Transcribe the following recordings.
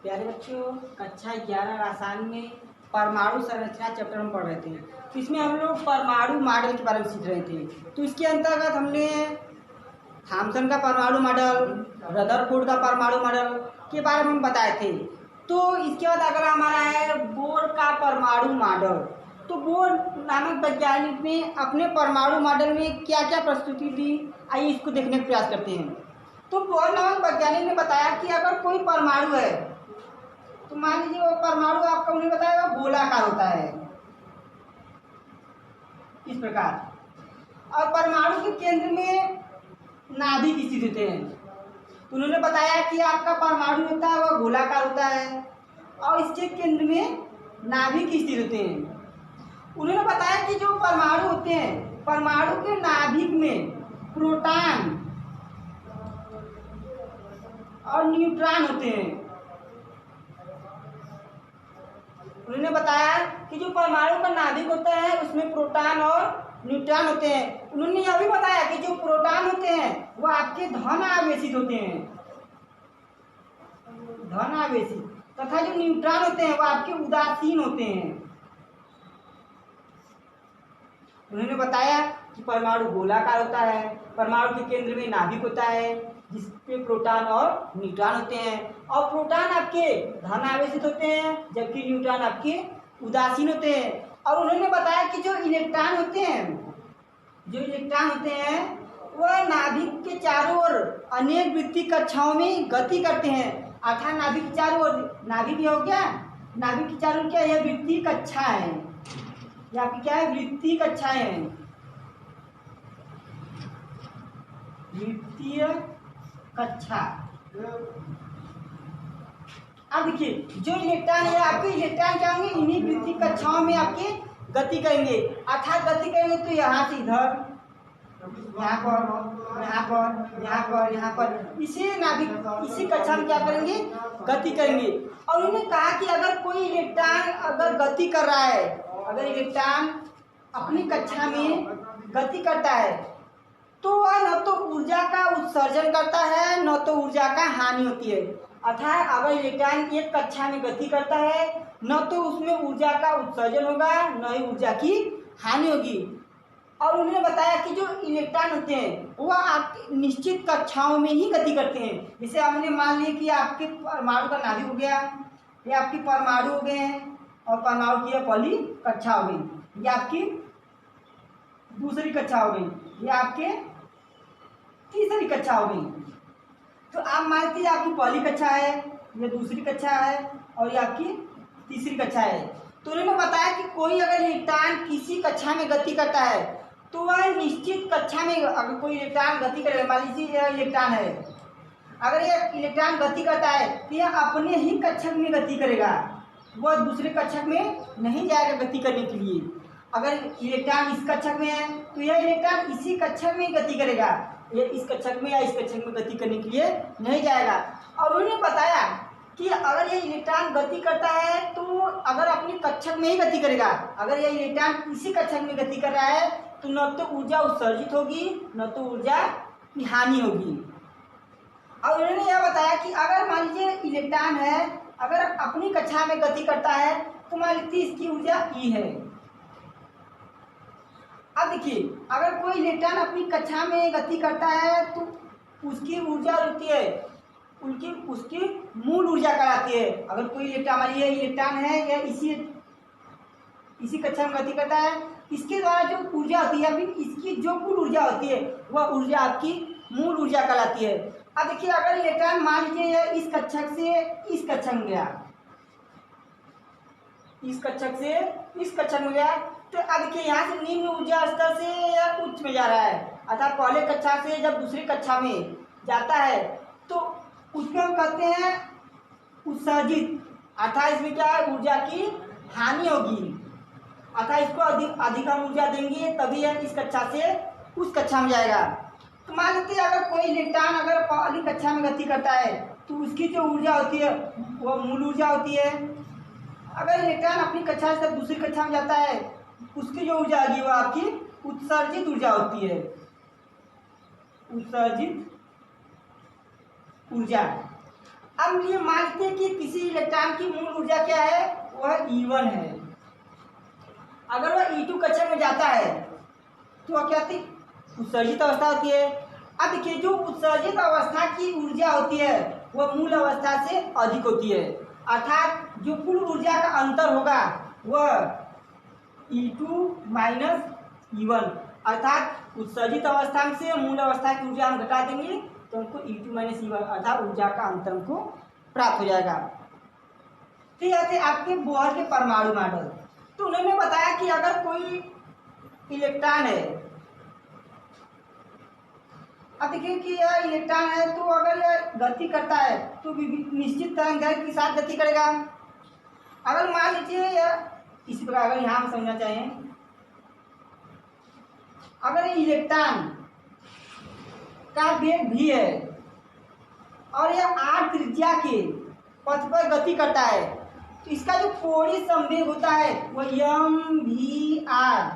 प्यारे बच्चों, कक्षा 11 रसायन में परमाणु संरचना चैप्टर हम पढ़ रहे थे। तो इसमें हम लोग परमाणु मॉडल के बारे में सीख रहे थे। तो इसके अंतर्गत हमने थॉमसन का परमाणु मॉडल, रदरफोर्ड का परमाणु मॉडल के बारे में हम बताए थे। तो इसके बाद अगला हमारा है बोर का परमाणु मॉडल। तो बोर नामक वैज्ञानिक ने अपने परमाणु मॉडल में क्या क्या प्रस्तुति दी, आइए इसको देखने का प्रयास करते हैं। तो बोर नामक वैज्ञानिक ने बताया कि अगर कोई परमाणु है तो मान लीजिए वो परमाणु आपका उन्हें बताया वो गोलाकार होता है इस प्रकार, और परमाणु के केंद्र में नाभिक स्थित होते हैं। तो उन्होंने बताया कि आपका परमाणु होता है वह गोलाकार होता है और इसके केंद्र में नाभिक स्थित होते हैं। उन्होंने बताया कि जो परमाणु होते हैं, परमाणु के नाभिक में प्रोटॉन और न्यूट्रॉन होते हैं। उन्होंने बताया कि जो परमाणु का नाभिक होता है उसमें प्रोटॉन और न्यूट्रॉन होते हैं। उन्होंने यह भी बताया कि जो प्रोटॉन होते हैं वो आपके धन आवेशित होते हैं, धन आवेशित, तथा जो न्यूट्रॉन होते हैं वो आपके उदासीन होते हैं। उन्होंने बताया कि परमाणु गोलाकार होता है, परमाणु के केंद्र में नाभिक होता है जिसपे प्रोटॉन और न्यूट्रॉन होते हैं, और प्रोटॉन आपके धन आवेशित होते हैं जबकि न्यूट्रॉन आपके उदासीन होते हैं। और उन्होंने बताया कि जो इलेक्ट्रॉन होते हैं वह नाभिक के चारों ओर अनेक वृत्तीय कक्षाओं में गति करते हैं। अर्थात नाभिक के चारों ओर, नाभिक ये हो गया, नाभिक के चारों ओर क्या है, वृत्तीय कक्षा है, यहाँ पे क्या है, वृत्तीय कक्षाएं हैं, वृत्तीय कक्षा। अब देखिए जो इलेक्ट्रॉन है आपके, इलेक्ट्रॉन क्या होंगे, इन्हीं वृत्तीय कक्षाओं में आपके गति करेंगे। अर्थात गति करेंगे तो यहाँ से इधर, यहाँ पर, यहाँ पर, यहाँ पर, यहाँ पर, इसी नाभिक, इसी कक्षा में क्या करेंगे, गति करेंगे। और उन्होंने कहा कि अगर कोई इलेक्ट्रॉन अगर गति कर रहा है, अगर इलेक्ट्रॉन अपनी कक्षा में गति करता है तो वह न तो ऊर्जा का उत्सर्जन करता है न तो ऊर्जा का हानि होती है। अर्थात अगर इलेक्ट्रॉन एक कक्षा में गति करता है न तो उसमें ऊर्जा का उत्सर्जन होगा न ही ऊर्जा की हानि होगी। और उन्होंने बताया कि जो इलेक्ट्रॉन होते हैं वह आपकी निश्चित कक्षाओं में ही गति करते हैं। जैसे हमने मान लिया कि आपके परमाणु का नाभिक हो गया, ये आपकी परमाणु हो गए हैं और परमाणु की पहली कक्षा हो गई, ये आपकी दूसरी कक्षा हो गई, ये आपके तीसरी कक्षा हो गई। तो आप मान लीजिए आपकी पहली कक्षा है, ये दूसरी कक्षा है और ये आपकी तीसरी कक्षा है। तो उन्होंने बताया कि कोई अगर इलेक्ट्रॉन किसी कक्षा में गति करता है तो वह निश्चित कक्षा में, अगर कोई इलेक्ट्रॉन गति करेगा, मान लीजिए यह इलेक्ट्रॉन है, अगर यह इलेक्ट्रॉन गति करता है तो यह अपने ही कक्षक में गति करेगा, वह दूसरे कक्षक में नहीं जाएगा गति करने के लिए। अगर इलेक्ट्रॉन इस कक्षक में है तो यह इलेक्ट्रॉन इसी कक्षक में गति करेगा, यह इस कक्षक में या इस कक्षक में गति करने के लिए नहीं जाएगा। और उन्होंने बताया कि अगर यह इलेक्ट्रॉन गति करता है तो अगर अपनी कक्षक में ही गति करेगा, अगर यह इलेक्ट्रॉन इसी कक्षक में गति कर रहा है तो न तो ऊर्जा उत्सर्जित होगी न तो ऊर्जा की हानि होगी। और उन्होंने यह बताया कि अगर मान लीजिए इलेक्ट्रॉन है, अगर अपनी कक्षा में गति करता है तो मान लीजिए इसकी ऊर्जा E है। अब देखिए अगर कोई इलेक्ट्रॉन अपनी कक्षा में गति करता है तो उसकी ऊर्जा होती है, उसकी मूल ऊर्जा कहलाती है। अगर कोई इलेक्ट्रॉन, हमारी ये इलेक्ट्रॉन है, यह इसी कक्षा में गति करता है, इसके द्वारा जो ऊर्जा होती है, अभी इसकी जो कुल ऊर्जा होती है वह ऊर्जा आपकी मूल ऊर्जा कहलाती है। अब देखिए अगर इलेक्ट्रॉन मान लीजिए यह इस कक्षक से इस कक्षक में गया, इस कक्षक से इस कक्षक में गया, तो अब देखिए यहाँ से निम्न ऊर्जा स्तर से यह उच्च में जा रहा है। अर्थात पहले कक्षा से जब दूसरी कक्षा में जाता है तो उसको हम कहते हैं उत्सर्जित। अर्थात इसमें क्या है, ऊर्जा की हानि होगी, अर्थात इसको अधिक हम ऊर्जा देंगे तभी यह इस कक्षा से उस कक्षा में जाएगा। तो मान लेते हैं अगर कोई इलेक्ट्रॉन अगर पहली कक्षा में गति करता है तो उसकी जो ऊर्जा होती है वह मूल ऊर्जा होती है। अगर इलेक्ट्रॉन अपनी कक्षा से दूसरी कक्षा में जाता है उसकी जो ऊर्जा आएगी वह आपकी उत्सर्जित ऊर्जा होती है, उत्सर्जित ऊर्जा। अब ये मानते हैं कि किसी इलेक्ट्रॉन की मूल ऊर्जा क्या है, वह E1 है। अगर वह E2 कक्षा में जाता है तो वह क्या होती, उत्सर्जित अवस्था होती है। अब देखिए जो उत्सर्जित अवस्था की ऊर्जा होती है वह मूल अवस्था से अधिक होती है, अर्थात जो कुल ऊर्जा का अंतर होगा वह E2 माइनस E1, अर्थात उत्सर्जित अवस्था से मूल अवस्था की ऊर्जा हम घटा देंगे तो हमको E2 माइनस E1 अर्थात ऊर्जा का अंतर हमको प्राप्त हो जाएगा। फिर आते आपके बोहर के परमाणु मॉडल। तो उन्होंने बताया कि अगर कोई इलेक्ट्रॉन है, अब देखिए कि यह इलेक्ट्रॉन है तो अगर यह गति करता है तो निश्चित तरंग के साथ गति करेगा। अगर मान लीजिए यह इसी प्रकार, अगर यहाँ हम समझना चाहें, अगर इलेक्ट्रॉन का वेग भी है और यह r त्रिज्या के पथ पर गति करता है तो इसका जो कोणीय संवेग होता है वह mvr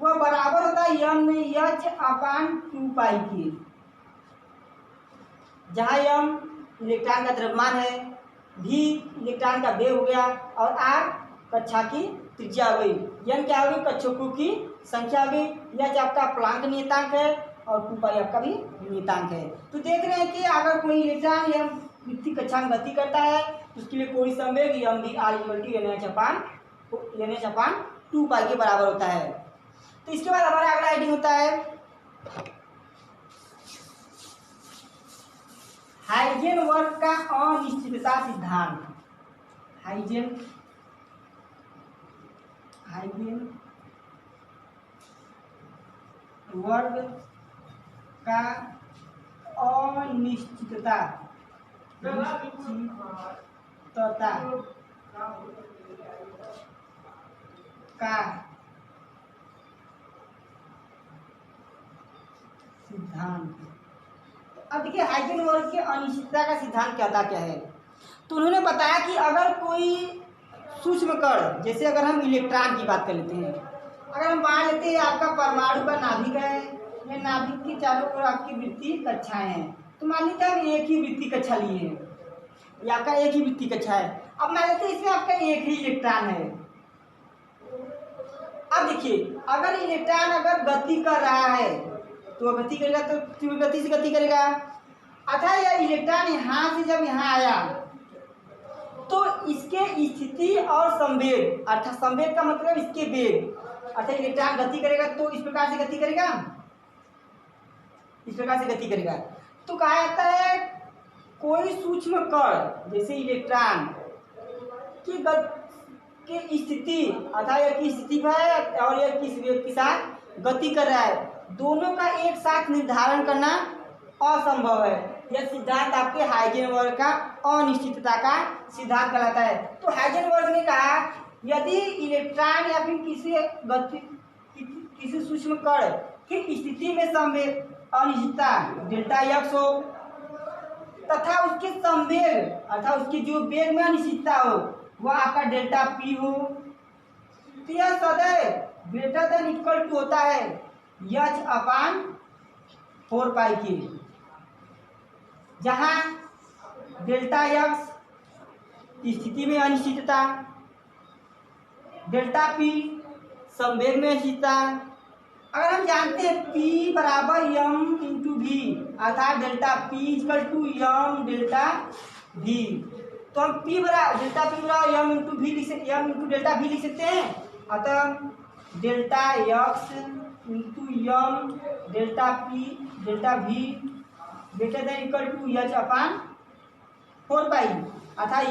वह बराबर होता है mh/2π के, जहाँ m इलेक्ट्रॉन का द्रव्यमान है, v इलेक्ट्रॉन का वेग हो गया और r कक्षा की त्रिज्या हो गई, n क्या होगी, कक्षकों की संख्या हो गई, यह आपका प्लांक नियतांक है और 2π आपका भी नियतांक है। तो देख रहे हैं कि अगर कोई इलेक्ट्रॉन यह वृत्तीय कक्षा में गति करता है तो उसके लिए कोई संवेग mv/2π के बराबर होता है। तो इसके बाद हमारा अगला हेडिंग होता है हाइजेनबर्ग का अनिश्चितता सिद्धांत। हाइजेनबर्ग का अनिश्चितता का सिद्धांत। अब देखिए हाइजेनबर्ग के अनिश्चितता का सिद्धांत कहता क्या है। तो उन्होंने बताया कि अगर कोई सूक्ष्म कण, जैसे अगर हम इलेक्ट्रॉन की बात कर लेते हैं, अगर हम मान लेते हैं आपका परमाणु का नाभिक है, या नाभिक के चारों ओर आपकी वृत्तीय कक्षाएं हैं, तो मान लीजिए हम एक ही वृत्तीय कक्षा लिए हैं, या आपका एक ही वृत्तीय कक्षा है। अब मान लेते हैं इसमें आपका एक ही इलेक्ट्रॉन है। अब देखिए अगर इलेक्ट्रॉन अगर गति कर रहा है तो गति करेगा, तो तीव्र गति से गति करेगा, अतः यह इलेक्ट्रॉन यहाँ से जब यहाँ आया तो इसके स्थिति और संवेग, अर्थात संवेग का मतलब इसके वेग, अर्थात इलेक्ट्रॉन गति करेगा तो इस प्रकार से गति करेगा, इस प्रकार से गति करेगा। तो कहा जाता है कोई सूक्ष्म कण जैसे इलेक्ट्रॉन की स्थिति, अर्थात यह किस स्थिति पर है और यह किस वेग के साथ गति कर रहा है, दोनों का एक साथ निर्धारण करना असंभव है। यह सिद्धांत आपके हाइजेनबर्ग का अनिश्चितता का सिद्धांत कहलाता है। तो हाइजेनबर्ग ने कहा यदि इलेक्ट्रॉन या फिर किसी सूक्ष्म कण की स्थिति में संवेग अनिश्चितता डेल्टा x हो तथा उसके संवेग अर्थात उसकी जो वेग में अनिश्चितता हो वह आपका डेल्टा p हो, तो यह सदैव ग्रेटर देन इक्वल टू होता है h/4π के, जहाँ डेल्टा x स्थिति में अनिश्चितता, डेल्टा p संवेग में अनिश्चितता। अगर हम जानते हैं P बराबर m/v अर्थात delta P equal to m delta v, तो हम P बराबर डेल्टा P बराबर m/v लिख सकते, m डेल्टा v लिख सकते हैं। अतः delta x into m delta p delta v greater than equal to h/4π, अर्थात m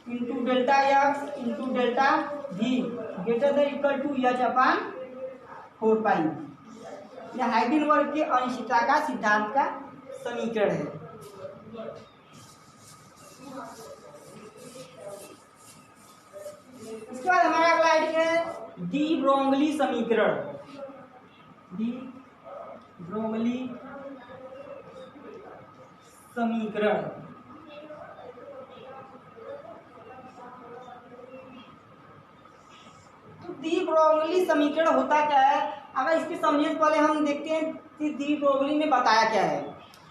into delta x into delta v greater than equal to h/4π। यह Heisenberg के अनिश्चितता का सिद्धांत का समीकरण है। इसके बाद हमारा अगला आइडिया है डी ब्रोगली समीकरण। डी ब्रोगली समीकरण। तो डी ब्रोगली समीकरण होता क्या है, अगर इसके समझने से पहले हम देखते हैं कि डी ब्रोगली ने बताया क्या है।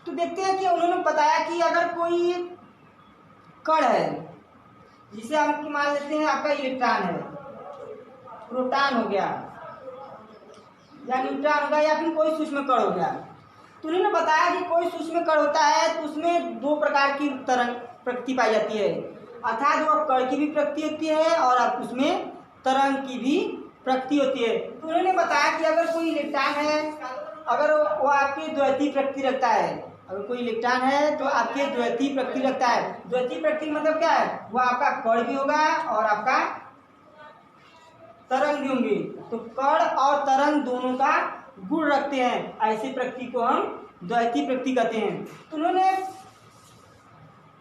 तो देखते हैं कि उन्होंने बताया कि अगर कोई कण है, जिसे हम मान लेते हैं आपका इलेक्ट्रॉन है, प्रोटॉन हो गया या न्यूट्रॉन हो गया या फिर कोई सूक्ष्म कण हो गया। तो उन्होंने बताया कि कोई सूक्ष्म कण होता है तो उसमें दो प्रकार की तरंग प्रकृति पाई जाती है, अर्थात वो कण की भी प्रकृति होती है और आप उसमें तरंग की भी प्रकृति होती है। तो उन्होंने बताया कि अगर कोई इलेक्ट्रॉन है, अगर वो आपकी द्वैतीय प्रकृति रखता है, अगर कोई इलेक्ट्रॉन है तो आपके द्वैतीय प्रकृति रखता है। द्वैतीय प्रकृति मतलब क्या है, वो आपका कण भी होगा और आपका तरंग भी होंगे। तो कण और तरंग दोनों का गुण रखते हैं, ऐसी प्रकृति को हम द्वैतीय प्रकृति कहते हैं। तो उन्होंने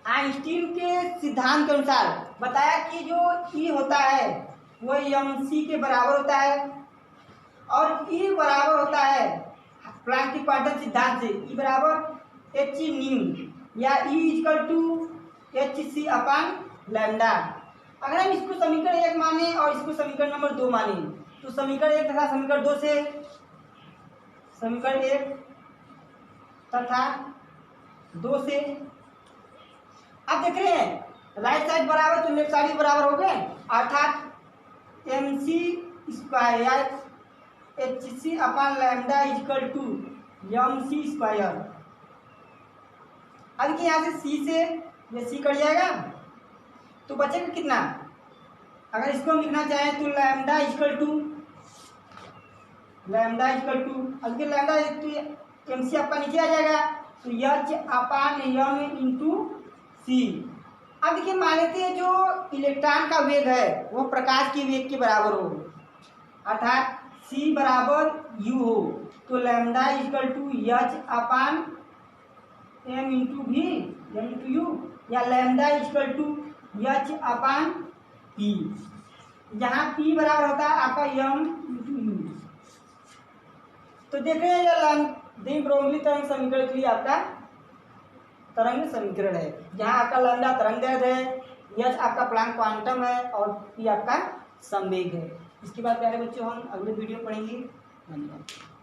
आइंस्टीन के सिद्धांत के अनुसार बताया कि जो ई होता है वो mc के बराबर होता है और ई बराबर होता है प्लैंक के क्वांटम सिद्धांत से ई बराबर h न्यू या E equal to hc upon lambda. अगर हम इसको समीकरण 1 माने और इसको समीकरण नंबर 2 माने तो समीकरण 1 तथा समीकरण 2 से समीकरण 1 तथा 2 से आप देख रहे हैं राइट साइड बराबर तो लेफ्ट साइड बराबर हो गए, अर्थात mc square hc upon lambda equal to mc square. अब यहाँ से c से ये c कट जाएगा तो बचेगा कितना, अगर इसको हम लिखना चाहें तो लैम्डा इक्वल टू अब लैम्डा mc आपका नीचे आ जाएगा तो h अपान m इंटू सी। अब देखिए मान लेते हैं जो इलेक्ट्रॉन का वेग है वो प्रकाश के वेग के बराबर हो, अर्थात c बराबर u हो तो lambda equal to h upon m into v m into U या lambda equal to h upon p, जहाँ p बराबर होता है आपका m इंटू यू। तो देख रहे हैं दी ब्रोगली तरंग समीकरण के लिए आपका तरंग समीकरण है, जहाँ आपका लैम्डा तरंग दैर्ध्य है, h आपका प्लैंक क्वांटम है और p आपका संवेग है। इसके बाद प्यारे बच्चों हम अगले वीडियो पढ़ेंगे। धन्यवाद।